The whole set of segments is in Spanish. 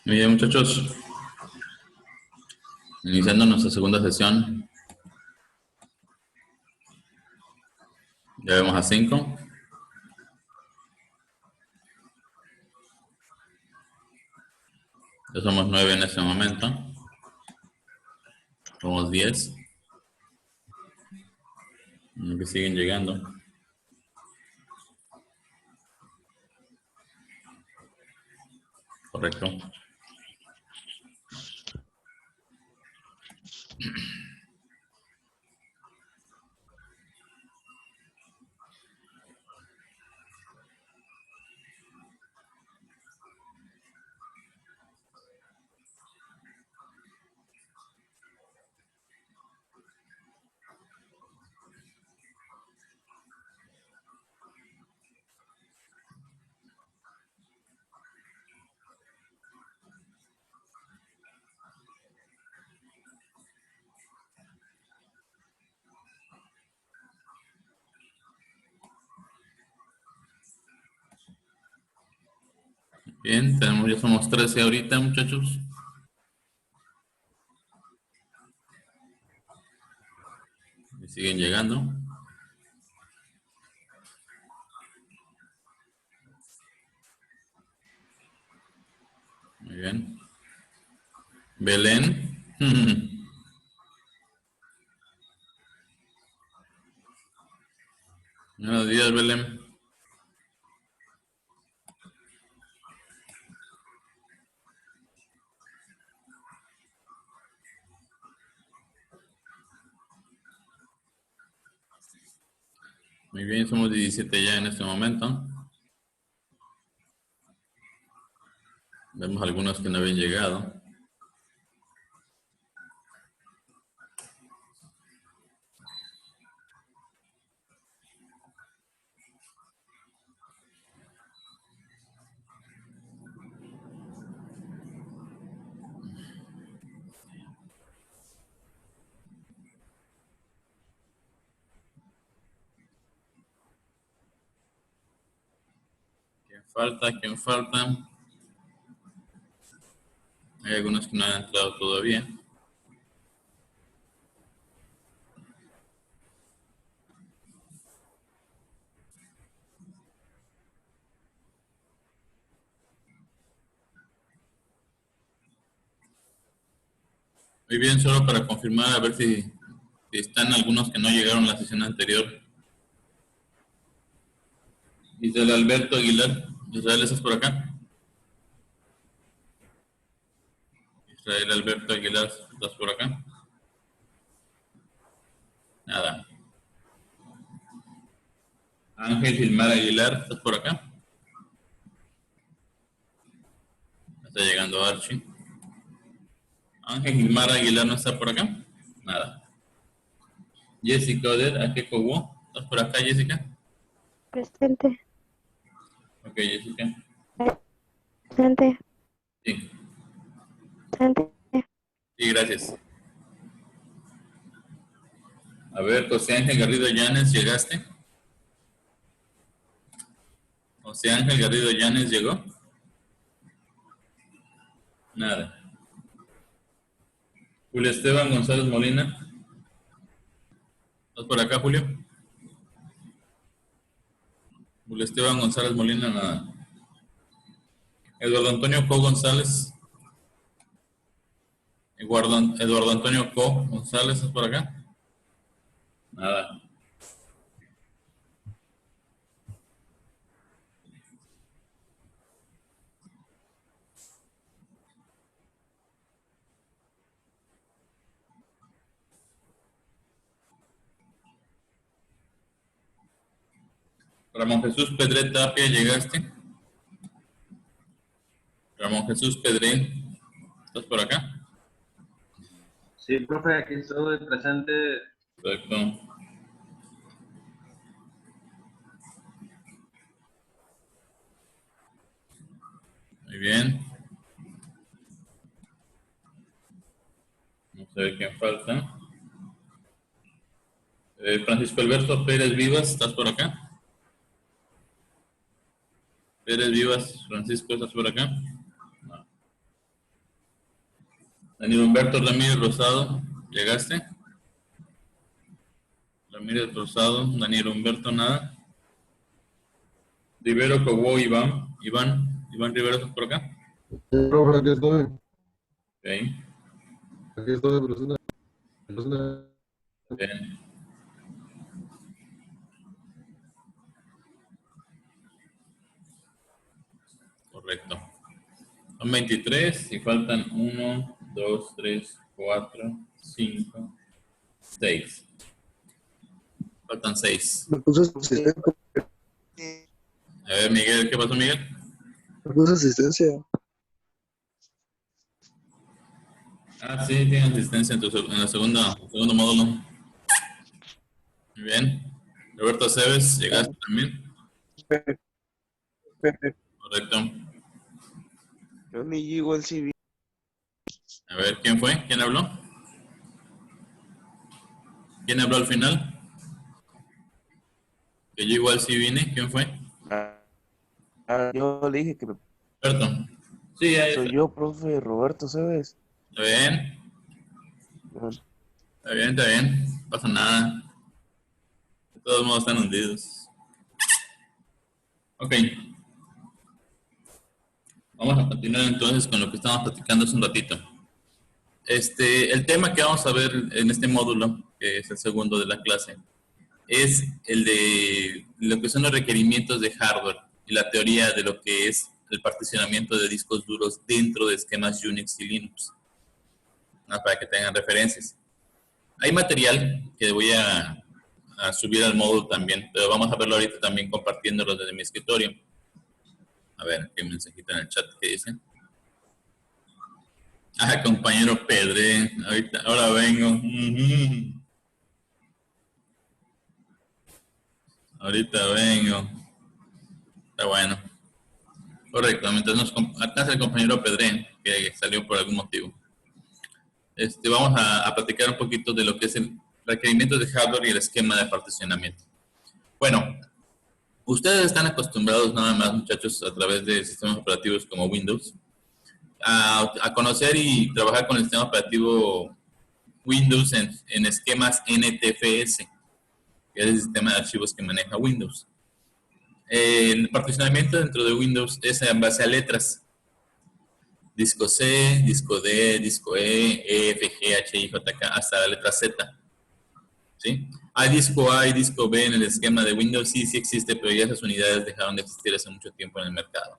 Muy bien, muchachos. Iniciando nuestra segunda sesión. Ya vemos a 5. Ya somos 9 en este momento. Somos 10. Que siguen llegando. Correcto. Bien, ya somos 13 ahorita, muchachos. Y siguen llegando. Muy bien. Belén. Buenos días, Belén. Muy bien, somos 17 ya en este momento. Vemos algunos que no habían llegado. ¿Quién falta? ¿Quién falta? Hay algunos que no han entrado todavía. Muy bien, solo para confirmar, a ver si están algunos que no llegaron a la sesión anterior. Israel Alberto Aguilar. Israel, ¿estás por acá? Israel Alberto Aguilar, ¿estás por acá? Nada. Ángel Gilmar Aguilar, ¿estás por acá? Está llegando Archie. Ángel Gilmar Aguilar, ¿no está por acá? Nada. Jessica Oder, Akeko Wo, ¿estás por acá, Jessica? Presente. Ok, Jessica. Presente. Sí. Presente. Sí, gracias. A ver, José Ángel Garrido Llanes, ¿llegaste? José Ángel Garrido Llanes, ¿llegó? Nada. Julio Esteban González Molina. ¿Estás por acá, Julio? Julio Esteban González Molina, nada. Eduardo Antonio Co González. Eduardo Antonio Co González, ¿estás por acá? Nada. Ramón Jesús Pedret Tapia, ¿llegaste? Ramón Jesús Pedret, ¿estás por acá? Sí, profe, aquí estoy presente. Perfecto. Muy bien. Vamos a ver quién falta. Francisco Alberto Pérez Vivas, ¿estás por acá? Pérez Vivas, Francisco, ¿estás por acá? No. Daniel Humberto Ramírez Rosado, ¿llegaste? Ramírez Rosado, Daniel Humberto, nada. Rivero Cobo, Iván Rivero, ¿estás por acá? Profe, aquí estoy. Ok, Aquí estoy, presente. bien. Correcto. Son 23 y faltan 1, 2, 3, 4, 5, 6. Faltan 6. Me puso asistencia. A ver, Miguel, ¿qué pasó, Miguel? Me puso asistencia. Ah, sí, tiene asistencia en, en el segundo módulo. Muy bien. Roberto Aceves, ¿llegaste también? Correcto. Yo ni llego al CV. A ver, ¿quién fue? ¿Quién habló? ¿Quién habló al final? Que yo igual sí vine. ¿Quién fue? Yo le dije que Roberto. Sí, ahí soy está. yo, profe Roberto, ¿sabes? ¿Está bien? Está bien, está bien. No pasa nada. De todos modos están hundidos. Ok. Vamos a continuar entonces con lo que estábamos platicando hace un ratito. El tema que vamos a ver en este módulo, que es el segundo de la clase, es el de lo que son los requerimientos de hardware y la teoría de lo que es el particionamiento de discos duros dentro de esquemas Unix y Linux. Para que tengan referencias. Hay material que voy a subir al módulo también, pero vamos a verlo ahorita también compartiéndolo desde mi escritorio. A ver, qué mensajito en el chat que dice. Ah, compañero Pedre, ahora vengo. Ahorita vengo. Está bueno. Correcto, mientras nos alcanza el compañero Pedre, que salió por algún motivo. Vamos a platicar un poquito de lo que es el requerimiento de hardware y el esquema de particionamiento. Bueno, ustedes están acostumbrados nada más, muchachos, a través de sistemas operativos como Windows, a conocer y trabajar con el sistema operativo Windows en esquemas NTFS, que es el sistema de archivos que maneja Windows. El particionamiento dentro de Windows es en base a letras. Disco C, disco D, disco E, F, G, H, I, J, K, hasta la letra Z. ¿Sí? Hay disco A y disco B en el esquema de Windows, sí existe, pero ya esas unidades dejaron de existir hace mucho tiempo en el mercado,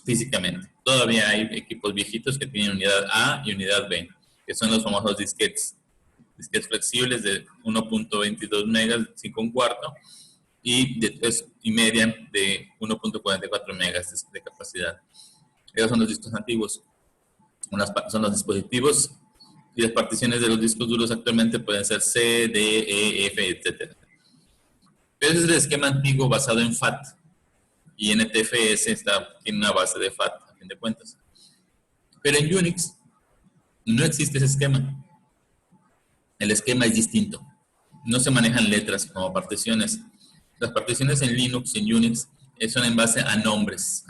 físicamente. Todavía hay equipos viejitos que tienen unidad A y unidad B, que son los famosos disquetes flexibles de 1.22 megas, 5 un cuarto, y de 3,5 de 1.44 megas de capacidad. Esos son los discos antiguos. Son los dispositivos y las particiones de los discos duros actualmente pueden ser C, D, E, F, etc. Pero ese es el esquema antiguo basado en FAT. Y NTFS tiene una base de FAT, a fin de cuentas. Pero en Unix no existe ese esquema. El esquema es distinto. No se manejan letras como particiones. Las particiones en Linux y en Unix son en base a nombres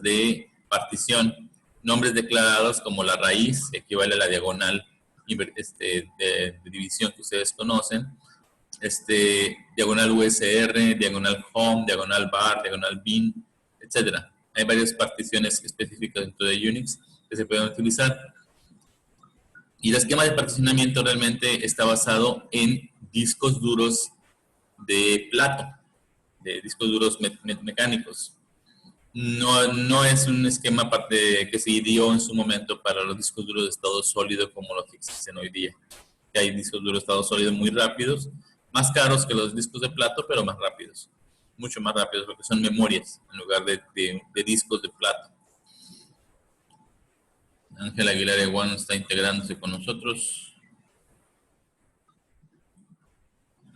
de partición, nombres declarados como la raíz, que equivale a la diagonal de división que ustedes conocen, diagonal USR, diagonal home, diagonal bar, diagonal bin, etc. Hay varias particiones específicas dentro de Unix que se pueden utilizar. Y el esquema de particionamiento realmente está basado en discos duros de plato, de discos duros mecánicos. No es un esquema que se ideó en su momento para los discos duros de estado sólido como los que existen hoy día. Que hay discos duros de estado sólido muy rápidos, más caros que los discos de plato, pero más rápidos. Mucho más rápidos, porque son memorias en lugar de discos de plato. Ángel Aguilar Eguano está integrándose con nosotros.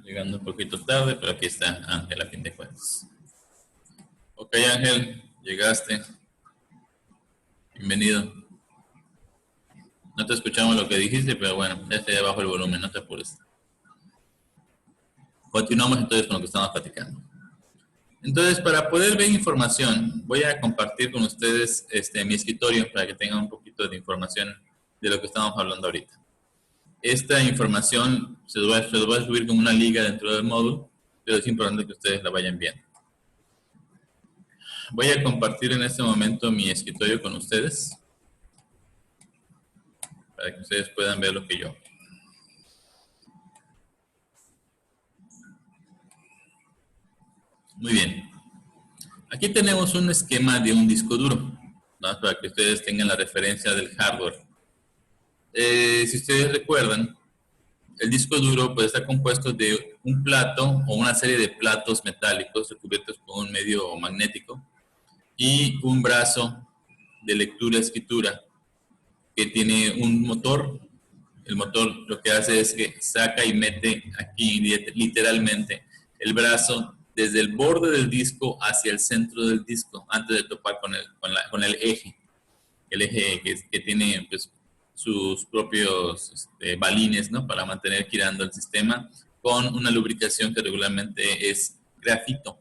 Llegando un poquito tarde, pero aquí está Ángel a fin de cuentas. Ok, Ángel, llegaste. Bienvenido. No te escuchamos lo que dijiste, pero bueno, ya está abajo el volumen, no te apures. Continuamos entonces con lo que estamos platicando. Entonces, para poder ver información, voy a compartir con ustedes mi escritorio para que tengan un poquito de información de lo que estamos hablando ahorita. Esta información se va a subir como una liga dentro del módulo, pero es importante que ustedes la vayan viendo. Voy a compartir en este momento mi escritorio con ustedes, para que ustedes puedan ver lo que yo. Muy bien. Aquí tenemos un esquema de un disco duro, ¿no? Para que ustedes tengan la referencia del hardware. Si ustedes recuerdan, el disco duro puede estar compuesto de un plato o una serie de platos metálicos recubiertos con un medio magnético y un brazo de lectura-escritura que tiene un motor. El motor lo que hace es que saca y mete aquí literalmente el brazo desde el borde del disco hacia el centro del disco antes de topar con el eje. El eje que tiene pues, sus propios balines, ¿no? Para mantener girando el sistema con una lubricación que regularmente es grafito.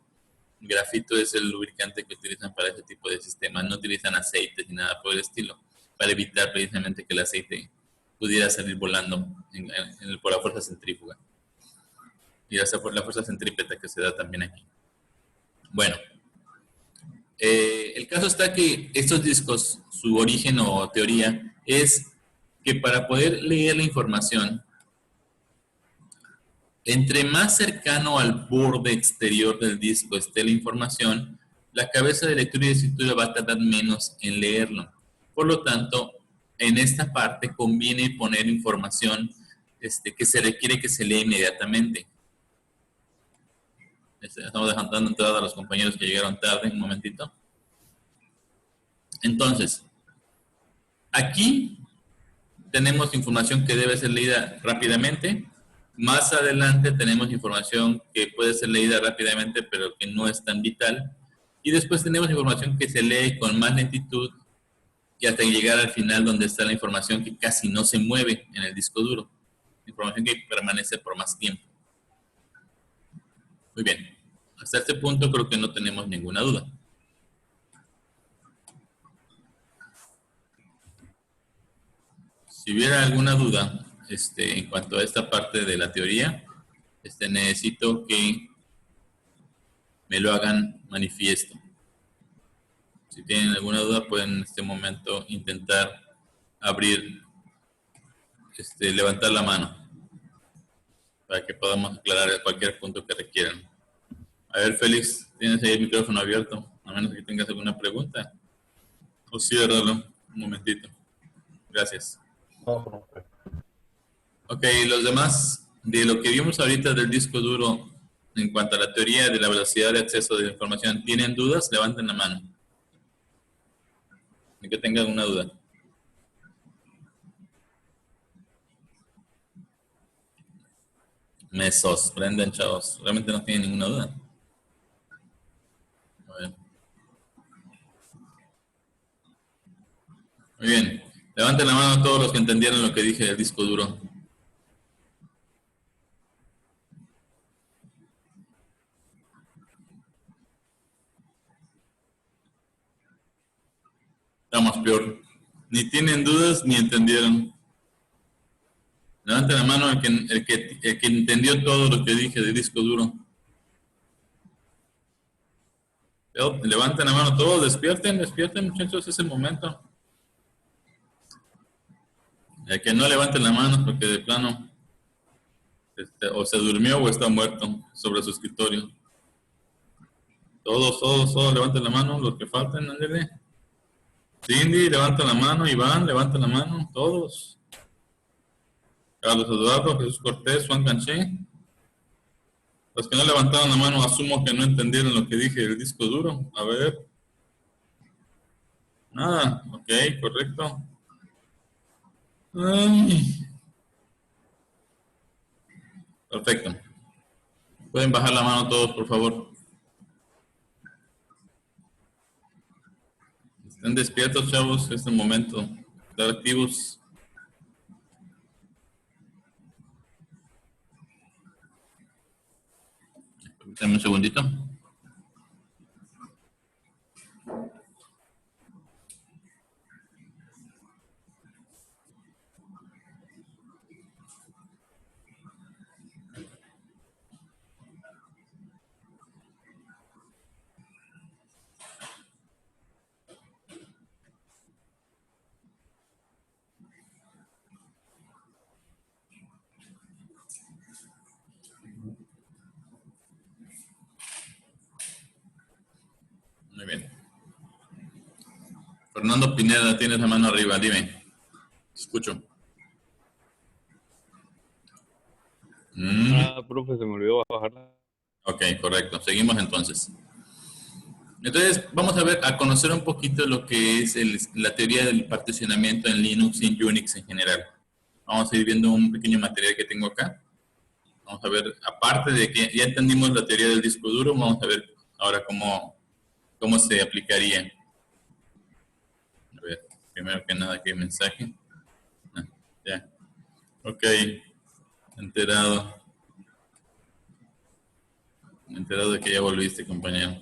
Grafito es el lubricante que utilizan para este tipo de sistemas. No utilizan aceites ni nada por el estilo, para evitar precisamente que el aceite pudiera salir volando por la fuerza centrífuga. Y ya sea por la fuerza centrípeta que se da también aquí. Bueno, el caso está que estos discos, su origen o teoría es que para poder leer la información, entre más cercano al borde exterior del disco esté la información, la cabeza de lectura y escritura va a tardar menos en leerlo. Por lo tanto, en esta parte conviene poner información que se requiere que se lea inmediatamente. Estamos dejando entrada a los compañeros que llegaron tarde, un momentito. Entonces, aquí tenemos información que debe ser leída rápidamente. Más adelante tenemos información que puede ser leída rápidamente, pero que no es tan vital. Y después tenemos información que se lee con más lentitud y hasta llegar al final donde está la información que casi no se mueve en el disco duro. Información que permanece por más tiempo. Muy bien. Hasta este punto creo que no tenemos ninguna duda. Si hubiera alguna duda en cuanto a esta parte de la teoría, necesito que me lo hagan manifiesto. Si tienen alguna duda, pueden en este momento intentar abrir, levantar la mano para que podamos aclarar cualquier punto que requieran. A ver, Félix, tienes ahí el micrófono abierto, a menos que tengas alguna pregunta. O ciérralo un momentito. Gracias. Ok, los demás, de lo que vimos ahorita del disco duro en cuanto a la teoría de la velocidad de acceso de la información, ¿tienen dudas? Levanten la mano. De que tengan una duda. Me sorprenden, chavos. Realmente no tienen ninguna duda. A ver. Muy bien. Levanten la mano todos los que entendieron lo que dije del disco duro. Estamos peor. Ni tienen dudas ni entendieron. Levanten la mano el que entendió todo lo que dije de disco duro. Levanten la mano todos, despierten muchachos, es el momento. El que no levanten la mano porque de plano o se durmió o está muerto sobre su escritorio. Todos levanten la mano, los que faltan, ándale. Cindy, levanta la mano. Iván, levanta la mano. Todos. Carlos Eduardo, Jesús Cortés, Juan Canché. Los que no levantaron la mano, asumo que no entendieron lo que dije del disco duro. A ver. Nada. Ok, correcto. Ay. Perfecto. Pueden bajar la mano todos, por favor. Estén despiertos, chavos, en este momento. Están activos. Dame un segundito. Fernando Pineda, tienes la mano arriba, dime. Escucho. Profe, se me olvidó bajarla. Ok, correcto. Seguimos entonces. Entonces, vamos a ver, a conocer un poquito lo que es la teoría del particionamiento en Linux y en Unix en general. Vamos a ir viendo un pequeño material que tengo acá. Vamos a ver, aparte de que ya entendimos la teoría del disco duro, vamos a ver ahora cómo se aplicaría. A ver, primero que nada, ¿qué mensaje? Ya. Ok, enterado. Enterado de que ya volviste, compañero.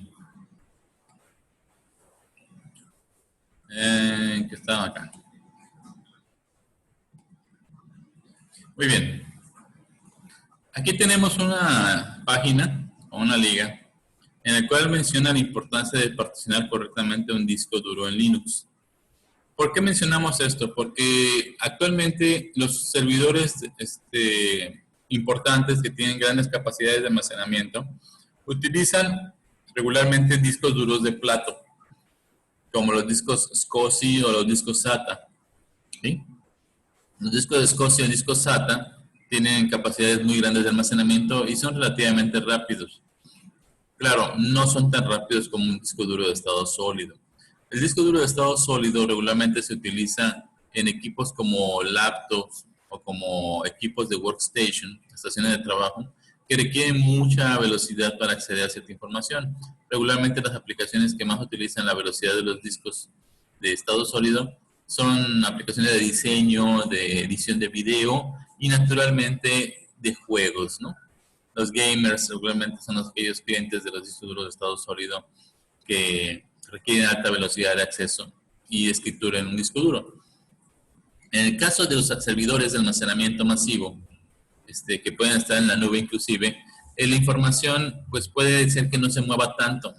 Que estaba acá. Muy bien. Aquí tenemos una página o una liga en la cual menciona la importancia de particionar correctamente un disco duro en Linux. ¿Por qué mencionamos esto? Porque actualmente los servidores importantes que tienen grandes capacidades de almacenamiento utilizan regularmente discos duros de plato, como los discos SCSI o los discos SATA. ¿Sí? Los discos de SCSI y los discos SATA tienen capacidades muy grandes de almacenamiento y son relativamente rápidos. Claro, no son tan rápidos como un disco duro de estado sólido. El disco duro de estado sólido regularmente se utiliza en equipos como laptops o como equipos de workstation, estaciones de trabajo, que requieren mucha velocidad para acceder a cierta información. Regularmente las aplicaciones que más utilizan la velocidad de los discos de estado sólido son aplicaciones de diseño, de edición de video y naturalmente de juegos, ¿no? Los gamers regularmente son aquellos clientes de los discos duros de estado sólido que requieren alta velocidad de acceso y escritura en un disco duro. En el caso de los servidores de almacenamiento masivo, que pueden estar en la nube inclusive, la información pues puede ser que no se mueva tanto.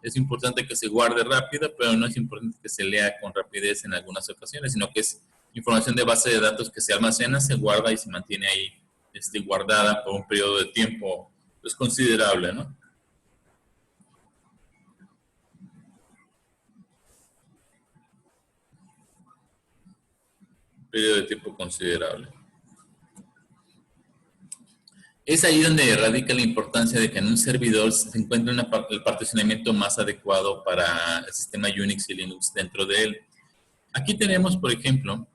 Es importante que se guarde rápido, pero no es importante que se lea con rapidez en algunas ocasiones, sino que es información de base de datos que se almacena, se guarda y se mantiene ahí guardada por un periodo de tiempo pues, considerable, ¿no? Un periodo de tiempo considerable. Es ahí donde radica la importancia de que en un servidor se encuentre el particionamiento más adecuado para el sistema Unix y Linux dentro de él. Aquí tenemos, por ejemplo,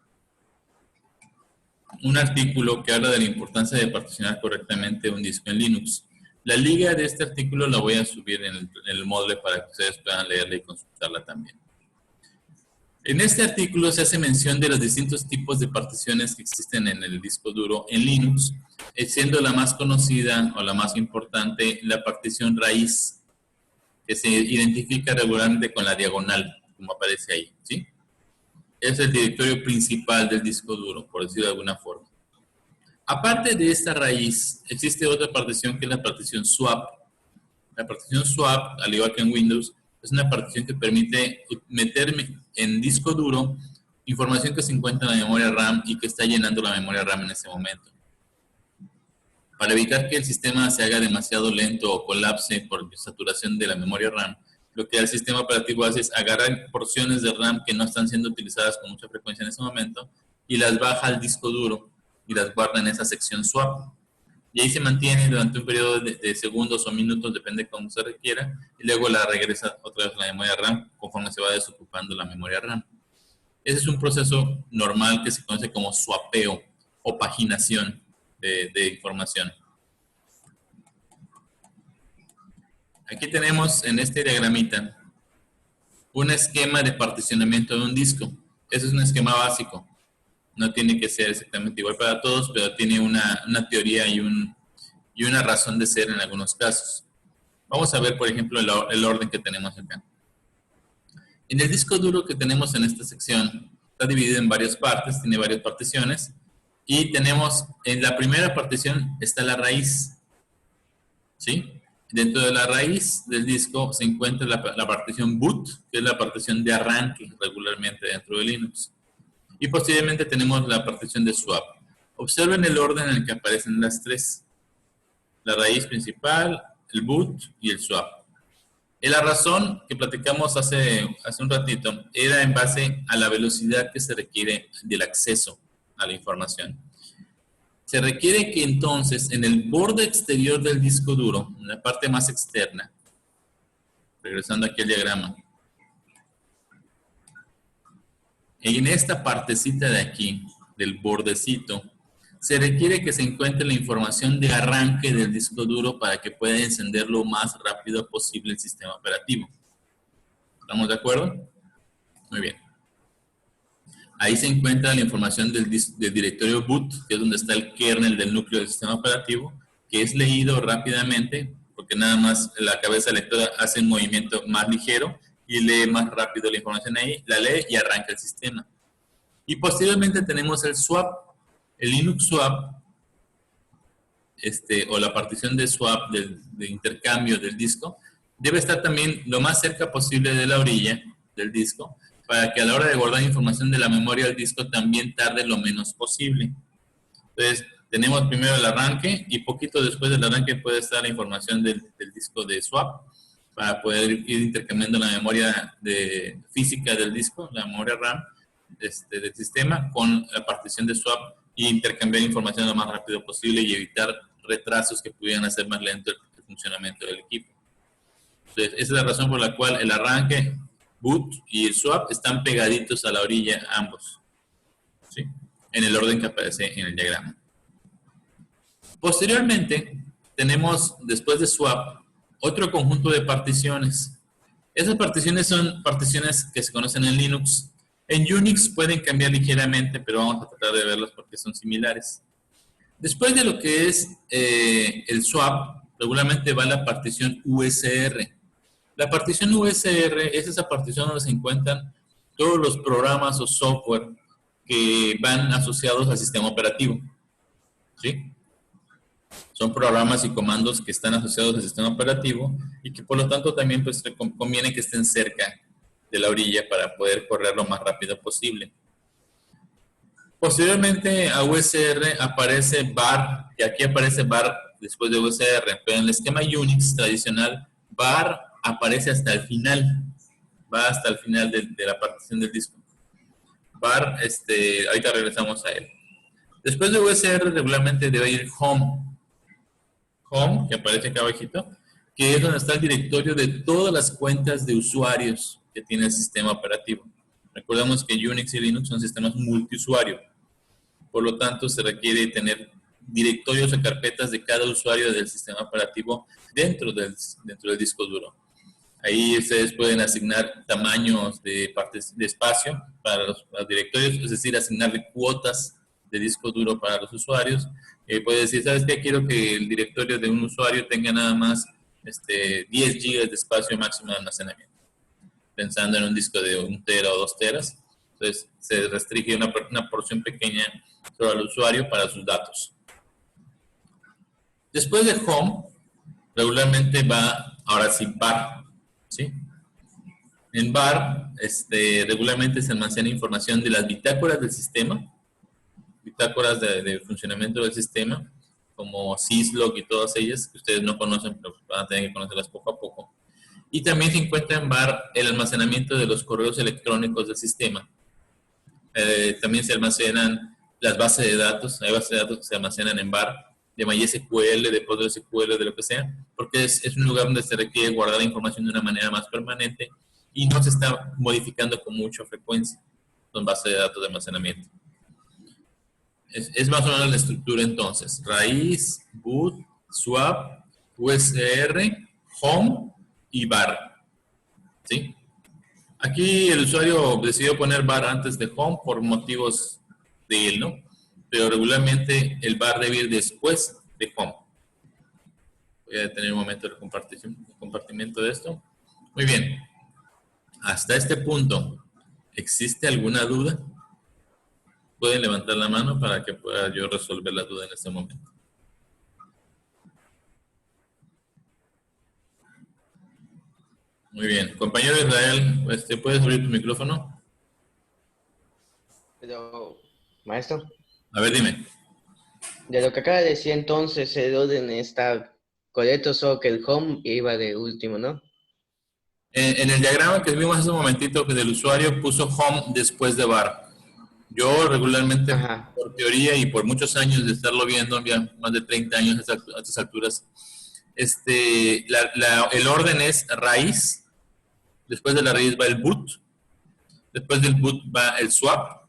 un artículo que habla de la importancia de particionar correctamente un disco en Linux. La liga de este artículo la voy a subir en el Moodle para que ustedes puedan leerla y consultarla también. En este artículo se hace mención de los distintos tipos de particiones que existen en el disco duro en Linux, siendo la más conocida o la más importante la partición raíz, que se identifica regularmente con la diagonal, como aparece ahí, ¿sí? Es el directorio principal del disco duro, por decirlo de alguna forma. Aparte de esta raíz, existe otra partición que es la partición swap. La partición swap, al igual que en Windows, es una partición que permite meterme en disco duro información que se encuentra en la memoria RAM y que está llenando la memoria RAM en ese momento. Para evitar que el sistema se haga demasiado lento o colapse por saturación de la memoria RAM, lo que el sistema operativo hace es agarrar porciones de RAM que no están siendo utilizadas con mucha frecuencia en ese momento y las baja al disco duro y las guarda en esa sección swap. Y ahí se mantiene durante un periodo de segundos o minutos, depende de cómo se requiera, y luego la regresa otra vez a la memoria RAM conforme se va desocupando la memoria RAM. Ese es un proceso normal que se conoce como swapeo o paginación de información. Aquí tenemos en este diagramita un esquema de particionamiento de un disco. Ese es un esquema básico. No tiene que ser exactamente igual para todos, pero tiene una teoría y una razón de ser en algunos casos. Vamos a ver, por ejemplo, el orden que tenemos acá. En el disco duro que tenemos en esta sección, está dividido en varias partes, tiene varias particiones, y tenemos, en la primera partición está la raíz, ¿sí? Dentro de la raíz del disco se encuentra la partición boot, que es la partición de arranque regularmente dentro de Linux. Y posteriormente tenemos la partición de swap. Observen el orden en el que aparecen las tres. La raíz principal, el boot y el swap. La razón que platicamos hace un ratito era en base a la velocidad que se requiere del acceso a la información. Se requiere que entonces en el borde exterior del disco duro, en la parte más externa, regresando aquí al diagrama, en esta partecita de aquí, del bordecito, se requiere que se encuentre la información de arranque del disco duro para que pueda encender lo más rápido posible el sistema operativo. ¿Estamos de acuerdo? Muy bien. Ahí se encuentra la información del directorio boot, que es donde está el kernel del núcleo del sistema operativo, que es leído rápidamente, porque nada más la cabeza lectora hace un movimiento más ligero y lee más rápido la información ahí, la lee y arranca el sistema. Y posteriormente tenemos el swap, el Linux swap, o la partición de swap, de intercambio del disco, debe estar también lo más cerca posible de la orilla del disco, para que a la hora de guardar información de la memoria del disco también tarde lo menos posible. Entonces, tenemos primero el arranque y poquito después del arranque puede estar la información del disco de swap para poder ir intercambiando la memoria física del disco, la memoria RAM del sistema, con la partición de swap y intercambiar información lo más rápido posible y evitar retrasos que pudieran hacer más lento el funcionamiento del equipo. Entonces, esa es la razón por la cual el arranque, boot y el swap están pegaditos a la orilla ambos, ¿sí? En el orden que aparece en el diagrama. Posteriormente, tenemos, después de swap, otro conjunto de particiones. Esas particiones son particiones que se conocen en Linux. En Unix pueden cambiar ligeramente, pero vamos a tratar de verlas porque son similares. Después de lo que es el swap, regularmente va la partición USR. La partición USR es esa partición donde se encuentran todos los programas o software que van asociados al sistema operativo. ¿Sí? Son programas y comandos que están asociados al sistema operativo y que por lo tanto también pues, conviene que estén cerca de la orilla para poder correr lo más rápido posible. Posteriormente a USR aparece bar, y aquí aparece bar después de USR, pero en el esquema Unix tradicional, bar aparece hasta el final, va hasta el final de la partición del disco. Bar, ahorita regresamos a él. Después de USR regularmente debe ir home. Home, que aparece acá abajito, que es donde está el directorio de todas las cuentas de usuarios que tiene el sistema operativo. Recordemos que Unix y Linux son sistemas multiusuario. Por lo tanto, se requiere tener directorios o carpetas de cada usuario del sistema operativo dentro del disco duro. Ahí ustedes pueden asignar tamaños de espacio para los directorios, es decir, asignarle cuotas de disco duro para los usuarios. Puede decir, ¿sabes qué? Quiero que el directorio de un usuario tenga nada más 10 GB de espacio máximo de almacenamiento. Pensando en un disco de 1 tera o 2 teras. Entonces, se restringe una porción pequeña solo al usuario para sus datos. Después de home, regularmente va, ahora sí, bar. ¿Sí? En bar, regularmente se almacena información de las bitácoras del sistema, bitácoras de funcionamiento del sistema, como syslog y todas ellas, que ustedes no conocen, pero van a tener que conocerlas poco a poco. Y también se encuentra en bar el almacenamiento de los correos electrónicos del sistema. También se almacenan las bases de datos, hay bases de datos que se almacenan en bar, de MySQL, de PostgreSQL, de lo que sea, porque es un lugar donde se requiere guardar la información de una manera más permanente y no se está modificando con mucha frecuencia. Son bases de datos de almacenamiento. Es más o menos la estructura entonces. Raíz, boot, swap, USR, home y bar. ¿Sí? Aquí el usuario decidió poner bar antes de home por motivos de él, ¿no? Pero regularmente el bar debe ir después de home. Voy a detener un momento el compartimiento de esto. Muy bien. Hasta este punto, ¿existe alguna duda? Pueden levantar la mano para que pueda yo resolver la duda en este momento. Muy bien. Compañero Israel, ¿puedes abrir tu micrófono? Pero, maestro, A ver, dime. de lo que acaba de decir entonces, el orden está correcto, solo que el home iba de último, ¿no? En el diagrama que vimos hace un momentito que del usuario puso home después de bar. Yo regularmente, Ajá. por teoría y por muchos años de estarlo viendo, ya más de 30 años a estas alturas, el orden es raíz, después de la raíz va el boot, después del boot va el swap,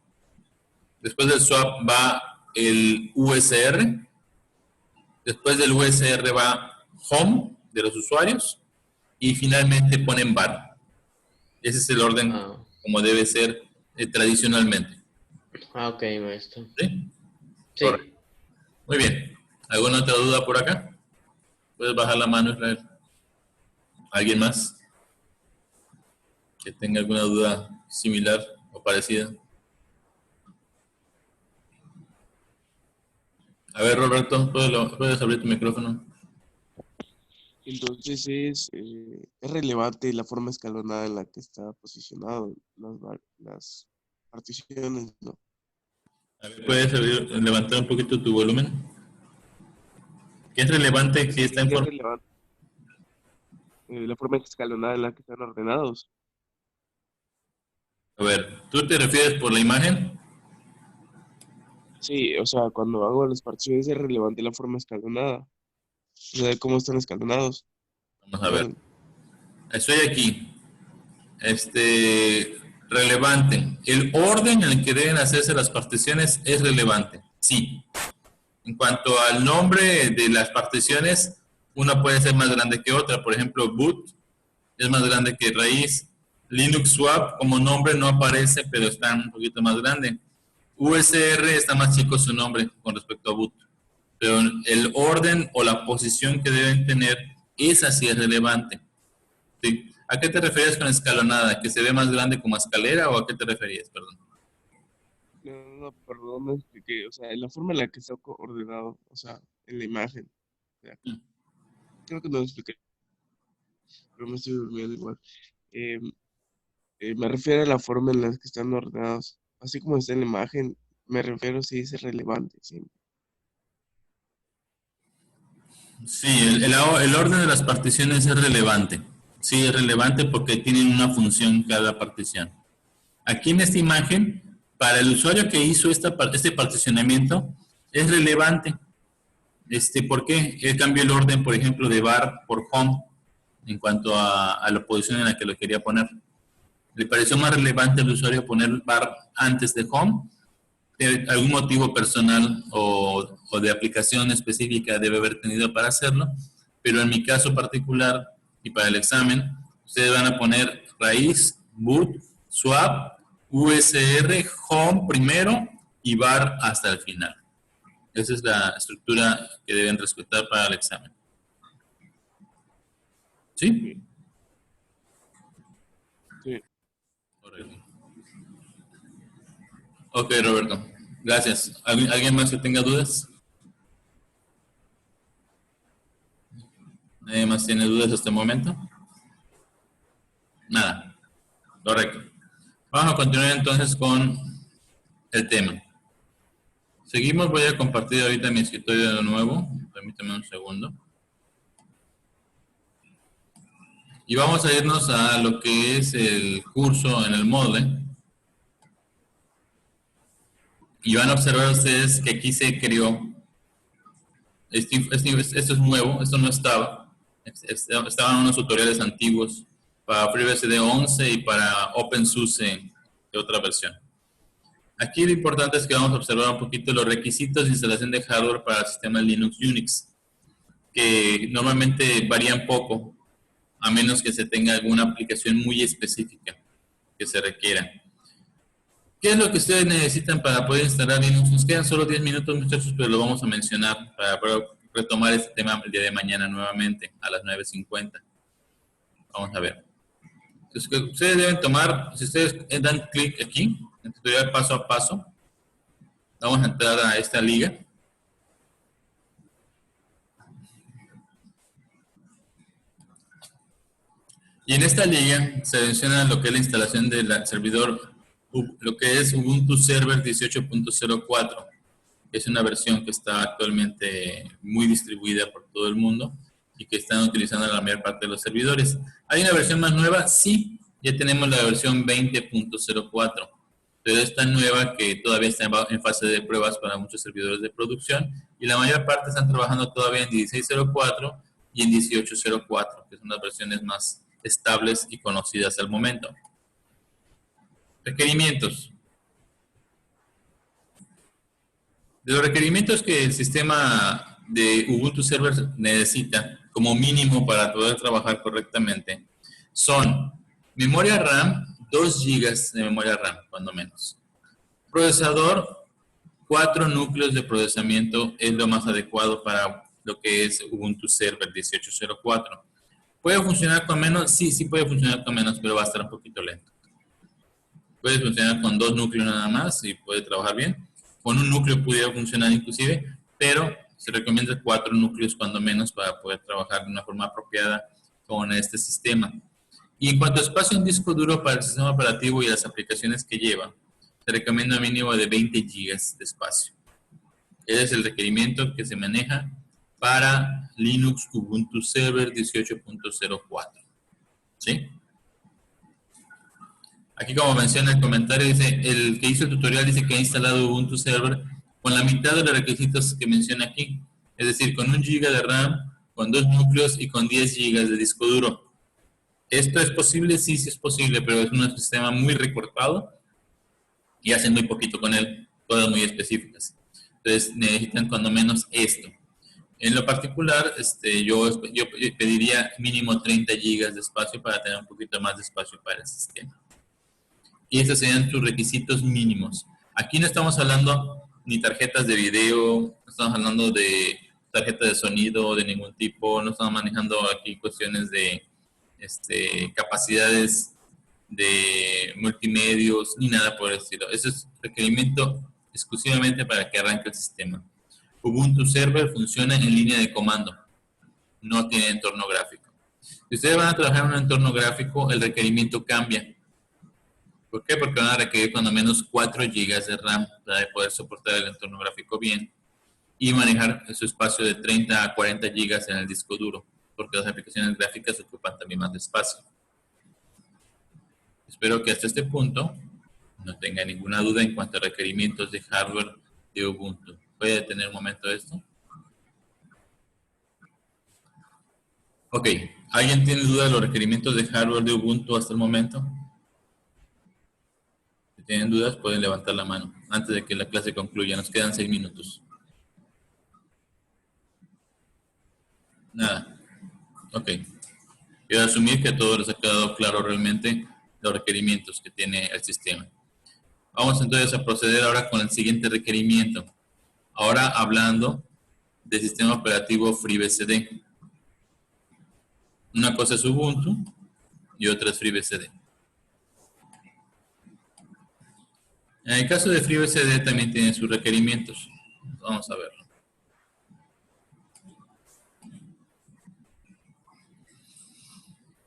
después del swap va el USR, después del USR va home de los usuarios y finalmente ponen bar. Ese es el orden como debe ser tradicionalmente. Ok, maestro. ¿Sí? Sí. Correcto. Muy bien. ¿Alguna otra duda por acá? Puedes bajar la mano, Israel. ¿Alguien más que tenga alguna duda similar o parecida? A ver, Roberto, ¿puedes abrir tu micrófono? Entonces es relevante la forma escalonada en la que está posicionado las particiones, ¿no? A ver, ¿puedes levantar un poquito tu volumen? ¿Qué es relevante si está en Es forma? relevante la forma escalonada en la que están ordenados. A ver, ¿tú te refieres por la imagen? Sí, o sea, cuando hago las particiones es relevante la forma escalonada. O sea, cómo están escalonados. Vamos a ver. Estoy aquí. Relevante. El orden en el que deben hacerse las particiones es relevante. Sí. En cuanto al nombre de las particiones, una puede ser más grande que otra. Por ejemplo, boot es más grande que raíz. Linux swap como nombre no aparece, pero está un poquito más grande. USR está más chico su nombre con respecto a boot. Pero el orden o la posición que deben tener, esa sí es relevante. ¿Sí? ¿A qué te referías con escalonada? ¿Que se ve más grande como escalera o a qué te referías? Perdón. No, perdón, me expliqué. O sea, en la forma en la que está ordenado, o sea, en la imagen. O sea, creo que no me expliqué, pero me estoy durmiendo igual. Me refiero a la forma en la que están ordenados. Así como está en la imagen, me refiero si es relevante, sí. Sí, el orden de las particiones es relevante. Sí, es relevante porque tienen una función cada partición. Aquí en esta imagen, para el usuario que hizo este particionamiento, es relevante. ¿Por qué? Él cambió el orden, por ejemplo, de bar por home en cuanto a la posición en la que lo quería poner. Le pareció más relevante al usuario poner bar antes de home. Algún motivo personal o de aplicación específica debe haber tenido para hacerlo, pero en mi caso particular y para el examen, ustedes van a poner raíz, boot, swap, USR, home primero y bar hasta el final. Esa es la estructura que deben respetar para el examen. ¿Sí? Sí. Correcto. Ok, Roberto. Gracias. ¿Alguien más que tenga dudas? ¿Nadie más tiene dudas hasta el momento? Nada. Correcto. Vamos a continuar entonces con el tema. Seguimos, voy a compartir ahorita mi escritorio de nuevo. Permítame un segundo. Y vamos a irnos a lo que es el curso en el Moodle. Y van a observar ustedes que aquí se creó. Esto es nuevo, esto no estaba. Estaban unos tutoriales antiguos para FreeBSD 11 y para OpenSUSE de otra versión. Aquí lo importante es que vamos a observar un poquito los requisitos de instalación de hardware para el sistema Linux Unix, que normalmente varían poco, a menos que se tenga alguna aplicación muy específica que se requiera. ¿Qué es lo que ustedes necesitan para poder instalar Linux? Nos quedan solo 10 minutos, muchachos, pero lo vamos a mencionar para retomar este tema el día de mañana nuevamente a las 9:50. Vamos a ver. Entonces, que ustedes deben tomar, si ustedes dan clic aquí, en el tutorial paso a paso, vamos a entrar a esta liga. Y en esta liga se menciona lo que es la instalación del servidor, lo que es Ubuntu Server 18.04, que es una versión que está actualmente muy distribuida por todo el mundo y que están utilizando la mayor parte de los servidores. ¿Hay una versión más nueva? Sí, ya tenemos la versión 20.04, pero esta nueva que todavía está en fase de pruebas para muchos servidores de producción, y la mayor parte están trabajando todavía en 16.04 y en 18.04, que son las versiones más estables y conocidas al momento. Requerimientos. De los requerimientos que el sistema de Ubuntu Server necesita como mínimo para poder trabajar correctamente son memoria RAM, 2 GB de memoria RAM, cuando menos. Procesador, 4 núcleos de procesamiento es lo más adecuado para lo que es Ubuntu Server 18.04. ¿Puede funcionar con menos? Sí, sí puede funcionar con menos, pero va a estar un poquito lento. Puede funcionar con 2 núcleos nada más y puede trabajar bien. Con un núcleo pudiera funcionar inclusive, pero se recomienda 4 núcleos cuando menos para poder trabajar de una forma apropiada con este sistema. Y en cuanto a espacio en disco duro para el sistema operativo y las aplicaciones que lleva, se recomienda un mínimo de 20 GB de espacio. Ese es el requerimiento que se maneja para Linux Ubuntu Server 18.04. ¿Sí? Aquí, como menciona el comentario, dice, el que hizo el tutorial dice que ha instalado Ubuntu Server con la mitad de los requisitos que menciona aquí. Es decir, con 1 GB de RAM, con 2 núcleos y con 10 GB de disco duro. ¿Esto es posible? Sí, sí es posible, pero es un sistema muy recortado y hacen muy poquito con él, todas muy específicas. Entonces, necesitan cuando menos esto. En lo particular, yo pediría mínimo 30 GB de espacio para tener un poquito más de espacio para el sistema. Y estos serían sus requisitos mínimos. Aquí no estamos hablando ni tarjetas de video, no estamos hablando de tarjeta de sonido de ningún tipo, no estamos manejando aquí cuestiones de capacidades de multimedios, ni nada por el estilo. Ese es requerimiento exclusivamente para que arranque el sistema. Ubuntu Server funciona en línea de comando, no tiene entorno gráfico. Si ustedes van a trabajar en un entorno gráfico, el requerimiento cambia. ¿Por qué? Porque van a requerir cuando menos 4 GB de RAM para poder soportar el entorno gráfico bien y manejar su espacio de 30 a 40 GB en el disco duro, porque las aplicaciones gráficas ocupan también más espacio. Espero que hasta este punto no tenga ninguna duda en cuanto a requerimientos de hardware de Ubuntu. ¿Puede detener un momento esto? Ok, ¿alguien tiene duda de los requerimientos de hardware de Ubuntu hasta el momento? Si tienen dudas, pueden levantar la mano antes de que la clase concluya. Nos quedan 6 minutos. Nada. Ok. Quiero asumir que a todos les ha quedado claro realmente los requerimientos que tiene el sistema. Vamos entonces a proceder ahora con el siguiente requerimiento. Ahora hablando del sistema operativo FreeBSD. Una cosa es Ubuntu y otra es FreeBSD. En el caso de FreeBSD también tiene sus requerimientos. Vamos a verlo.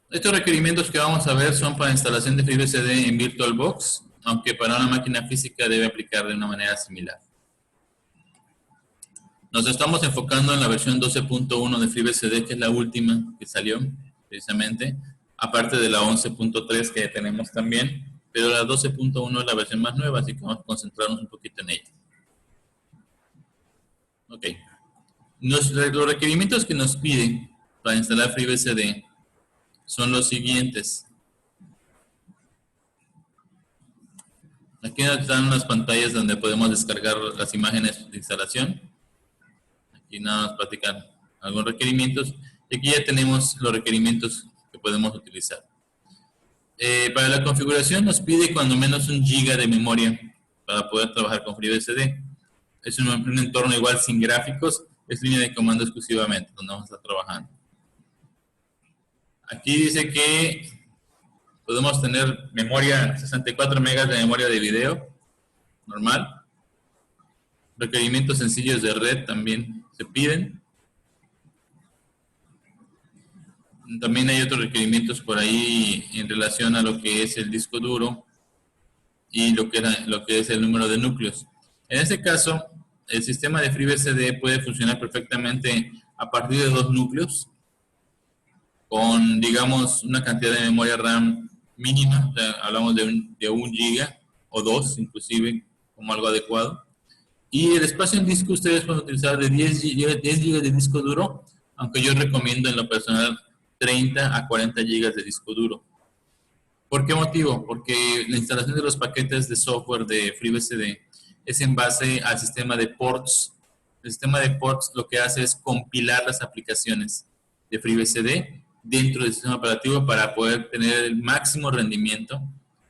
Estos requerimientos que vamos a ver son para instalación de FreeBSD en VirtualBox, aunque para una máquina física debe aplicar de una manera similar. Nos estamos enfocando en la versión 12.1 de FreeBSD, que es la última que salió, precisamente, aparte de la 11.3 que tenemos también, pero la 12.1 es la versión más nueva, así que vamos a concentrarnos un poquito en ella. Ok. Los requerimientos que nos piden para instalar FreeBSD son los siguientes. Aquí nos dan las pantallas donde podemos descargar las imágenes de instalación. Aquí nada más platican algunos requerimientos. Y aquí ya tenemos los requerimientos que podemos utilizar. Para la configuración nos pide cuando menos 1 GB de memoria para poder trabajar con FreeBSD. Es un entorno igual sin gráficos, es línea de comando exclusivamente donde vamos a estar trabajando. Aquí dice que podemos tener memoria, 64 megas de memoria de video, normal. Requerimientos sencillos de red también se piden. También hay otros requerimientos por ahí en relación a lo que es el disco duro y lo que es el número de núcleos. En este caso, el sistema de FreeBSD puede funcionar perfectamente a partir de 2 núcleos con, digamos, una cantidad de memoria RAM mínima, o sea, hablamos de 1 giga o 2 inclusive, como algo adecuado. Y el espacio en disco ustedes pueden utilizar de 10 gigas de disco duro, aunque yo recomiendo en lo personal 30 a 40 gigas de disco duro. ¿Por qué motivo? Porque la instalación de los paquetes de software de FreeBSD es en base al sistema de ports. El sistema de ports lo que hace es compilar las aplicaciones de FreeBSD dentro del sistema operativo para poder tener el máximo rendimiento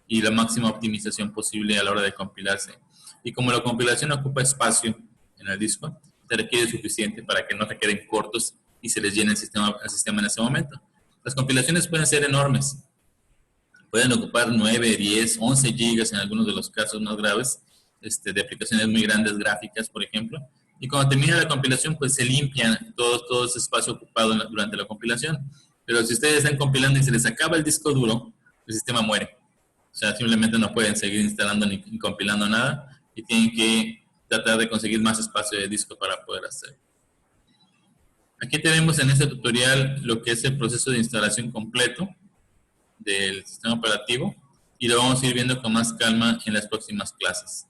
y la máxima optimización posible a la hora de compilarse. Y como la compilación ocupa espacio en el disco, se requiere suficiente para que no se queden cortos y se les llene el sistema en ese momento. Las compilaciones pueden ser enormes. Pueden ocupar 9, 10, 11 gigas en algunos de los casos más graves, de aplicaciones muy grandes, gráficas, por ejemplo. Y cuando termina la compilación, pues se limpia todo ese espacio ocupado durante la compilación. Pero si ustedes están compilando y se les acaba el disco duro, el sistema muere. O sea, simplemente no pueden seguir instalando ni compilando nada y tienen que tratar de conseguir más espacio de disco para poder hacerlo. Aquí tenemos en este tutorial lo que es el proceso de instalación completo del sistema operativo y lo vamos a ir viendo con más calma en las próximas clases.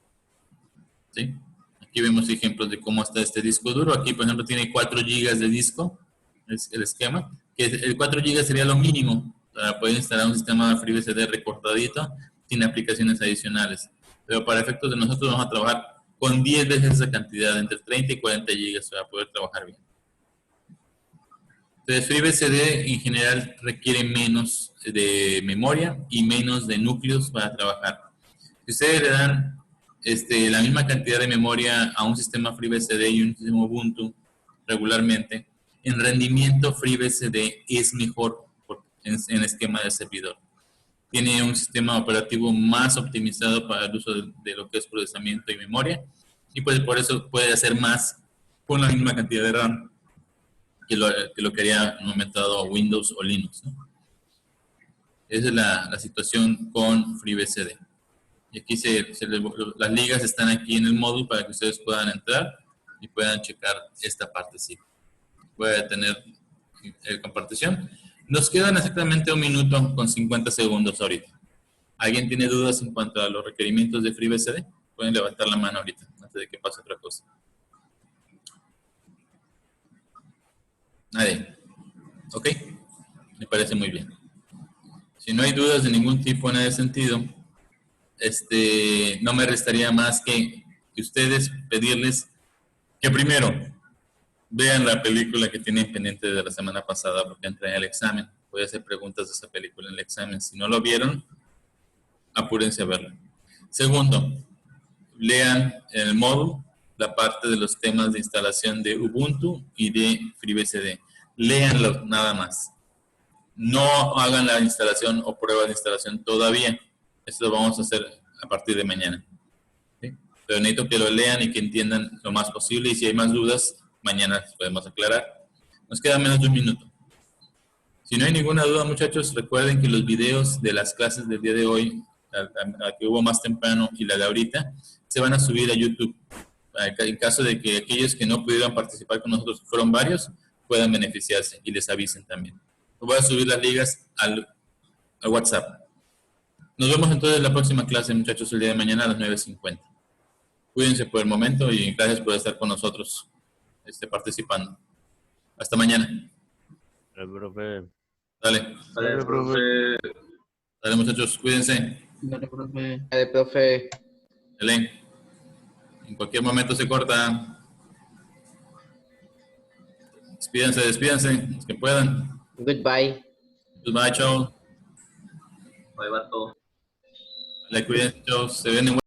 ¿Sí? Aquí vemos ejemplos de cómo está este disco duro. Aquí, por ejemplo, tiene 4 gigas de disco, es el esquema, que el 4 gigas sería lo mínimo para poder instalar un sistema de FreeBSD recortadito sin aplicaciones adicionales. Pero para efectos de nosotros vamos a trabajar con 10 veces esa cantidad, entre 30 y 40 gigas para poder trabajar bien. Entonces, FreeBSD en general requiere menos de memoria y menos de núcleos para trabajar. Si ustedes le dan la misma cantidad de memoria a un sistema FreeBSD y un sistema Ubuntu regularmente, en rendimiento FreeBSD es mejor en esquema de servidor. Tiene un sistema operativo más optimizado para el uso de lo que es procesamiento y memoria, y pues por eso puede hacer más con la misma cantidad de RAM que lo que haría en un momento dado Windows o Linux, ¿no? Esa es la situación con FreeBSD. Y aquí las ligas están aquí en el módulo para que ustedes puedan entrar y puedan checar esta parte. Sí. Voy a detener compartición. Nos quedan exactamente 1 minuto con 50 segundos ahorita. ¿Alguien tiene dudas en cuanto a los requerimientos de FreeBSD? Pueden levantar la mano ahorita, antes de que pase otra cosa. Nadie. ¿Ok? Me parece muy bien. Si no hay dudas de ningún tipo en ese sentido, no me restaría más que ustedes pedirles que primero vean la película que tienen pendiente de la semana pasada porque entra en el examen. Voy a hacer preguntas de esa película en el examen. Si no lo vieron, apúrense a verlo. Segundo, lean en el módulo la parte de los temas de instalación de Ubuntu y de FreeBSD. Léanlo nada más. No hagan la instalación o prueba de instalación todavía. Esto lo vamos a hacer a partir de mañana. ¿Sí? Pero necesito que lo lean y que entiendan lo más posible. Y si hay más dudas, mañana podemos aclarar. Nos queda menos de 1 minuto. Si no hay ninguna duda, muchachos, recuerden que los videos de las clases del día de hoy, la que hubo más temprano y la de ahorita, se van a subir a YouTube. En caso de que aquellos que no pudieron participar con nosotros, fueron varios, puedan beneficiarse y les avisen también. Voy a subir las ligas al WhatsApp. Nos vemos entonces en la próxima clase, muchachos, el día de mañana a las 9:50. Cuídense por el momento y gracias por estar con nosotros participando. Hasta mañana. Profe. Dale. Dale, profe. Dale, muchachos, cuídense. Dale, profe. Dale, profe. Dale. En cualquier momento se corta. Despídanse, los que puedan. Goodbye. Goodbye, chao. Ahí va todo. Dale, cuídense, chao. Se ven en